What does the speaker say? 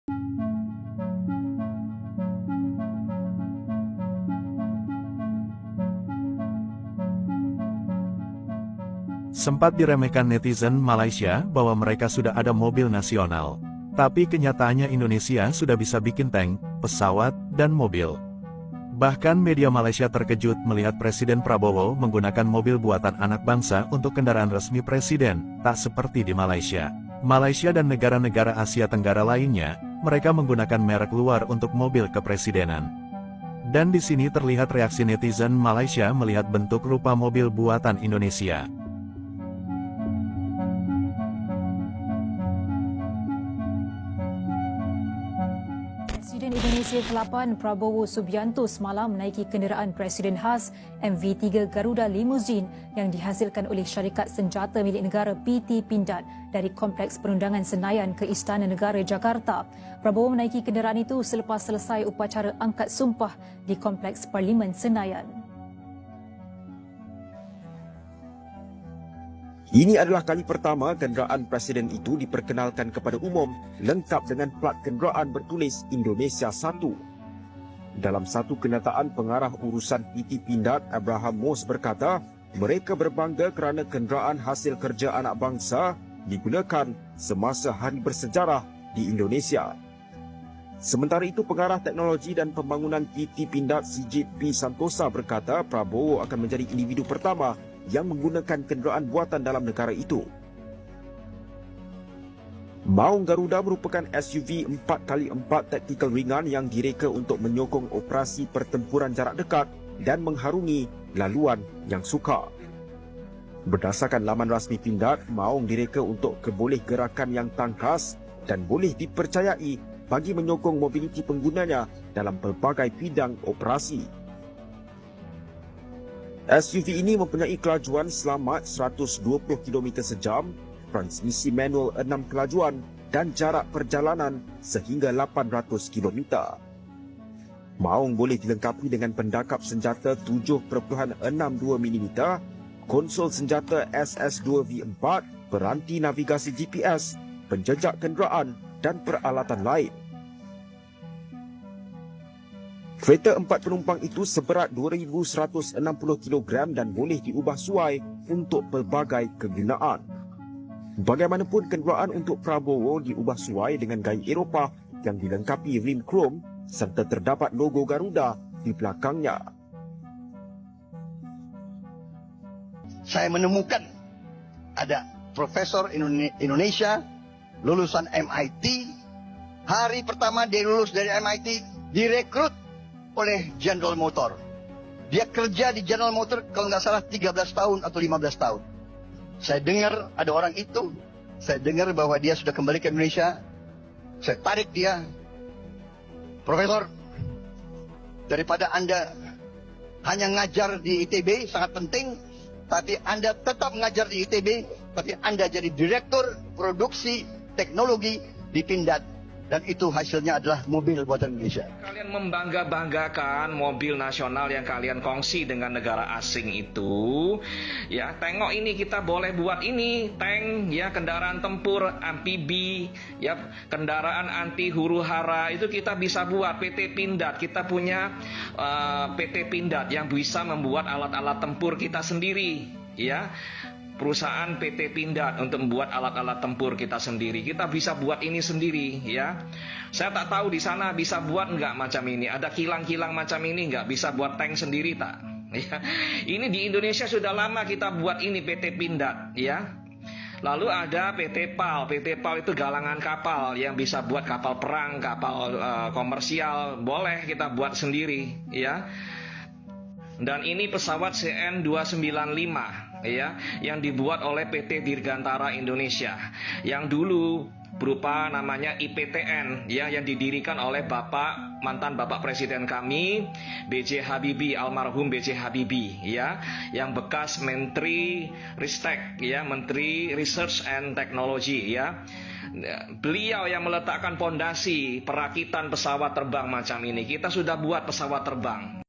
Sempat diremehkan netizen Malaysia bahwa mereka sudah ada mobil nasional. Tapi kenyataannya Indonesia sudah bisa bikin tank, pesawat, dan mobil. Bahkan media Malaysia terkejut melihat Presiden Prabowo menggunakan mobil buatan anak bangsa untuk kendaraan resmi presiden, tak seperti di Malaysia. Malaysia dan negara-negara Asia Tenggara lainnya, mereka menggunakan merek luar untuk mobil kepresidenan. Dan di sini terlihat reaksi netizen Malaysia melihat bentuk rupa mobil buatan Indonesia. Presiden Indonesia ke-8 Prabowo Subianto semalam menaiki kenderaan Presiden khas MV3 Garuda Limousine yang dihasilkan oleh syarikat senjata milik negara PT Pindad dari Kompleks Perundangan Senayan ke Istana Negara Jakarta. Prabowo menaiki kenderaan itu selepas selesai upacara angkat sumpah di Kompleks Parlimen Senayan. Ini adalah kali pertama kenderaan presiden itu diperkenalkan kepada umum lengkap dengan plat kenderaan bertulis Indonesia 1. Dalam satu kenyataan, pengarah urusan PT Pindad Abraham Moss berkata, mereka berbangga kerana kenderaan hasil kerja anak bangsa digunakan semasa hari bersejarah di Indonesia. Sementara itu, pengarah teknologi dan pembangunan PT Pindad Sijit P. Santosa berkata Prabowo akan menjadi individu pertama yang menggunakan kenderaan buatan dalam negara itu. Maung Garuda merupakan SUV 4x4 taktikal ringan yang direka untuk menyokong operasi pertempuran jarak dekat dan mengharungi laluan yang sukar. Berdasarkan laman rasmi Pindad, Maung direka untuk keboleh gerakan yang tangkas dan boleh dipercayai bagi menyokong mobiliti penggunanya dalam pelbagai bidang operasi. SUV ini mempunyai kelajuan selamat 120 km sejam, transmisi manual 6 kelajuan dan jarak perjalanan sehingga 800 km. Maung boleh dilengkapi dengan pendakap senjata 7.62 mm, konsol senjata SS2 V4, peranti navigasi GPS, penjejak kenderaan dan peralatan lain. Kereta 4 penumpang itu seberat 2,160 kg dan boleh diubah suai untuk pelbagai kegunaan. Bagaimanapun, kenderaan untuk Prabowo diubah suai dengan gaya Eropah yang dilengkapi rim krom serta terdapat logo Garuda di belakangnya. Saya menemukan ada profesor Indonesia lulusan MIT. Hari pertama dia lulus dari MIT, direkrut oleh General Motor. Dia kerja di General Motor kalau nggak salah 13 tahun atau 15 tahun. Saya dengar ada orang itu. Saya dengar bahwa dia sudah kembali ke Indonesia. Saya tarik dia. Profesor, daripada Anda hanya ngajar di ITB, sangat penting. Tapi Anda tetap ngajar di ITB, tapi Anda jadi direktur produksi teknologi di Pindad. Dan itu hasilnya adalah mobil buatan Indonesia. Kalian membangga-banggakan mobil nasional yang kalian kongsi dengan negara asing itu. Ya, tengok ini kita boleh buat ini, tank, ya, kendaraan tempur, amfibi, ya, kendaraan anti huru-hara itu kita bisa buat. PT Pindad, kita punya PT Pindad yang bisa membuat alat-alat tempur kita sendiri, ya. Perusahaan PT Pindad untuk membuat alat-alat tempur kita sendiri. Kita bisa buat ini sendiri, ya. Saya tak tahu di sana bisa buat enggak macam ini. Ada kilang-kilang macam ini enggak? Bisa buat tank sendiri tak? Ya. Ini di Indonesia sudah lama kita buat ini PT Pindad, ya. Lalu ada PT PAL. PT PAL itu galangan kapal yang bisa buat kapal perang, kapal komersial. Boleh kita buat sendiri, ya. Dan ini pesawat CN295. Ya, yang dibuat oleh PT Dirgantara Indonesia yang dulu berupa namanya IPTN, ya, yang didirikan oleh mantan Bapak Presiden kami B.J. Habibie, almarhum B.J. Habibie, ya, yang bekas Menteri Ristek, ya, Menteri Research and Technology, ya. Beliau yang meletakkan pondasi perakitan pesawat terbang macam ini. Kita sudah buat pesawat terbang.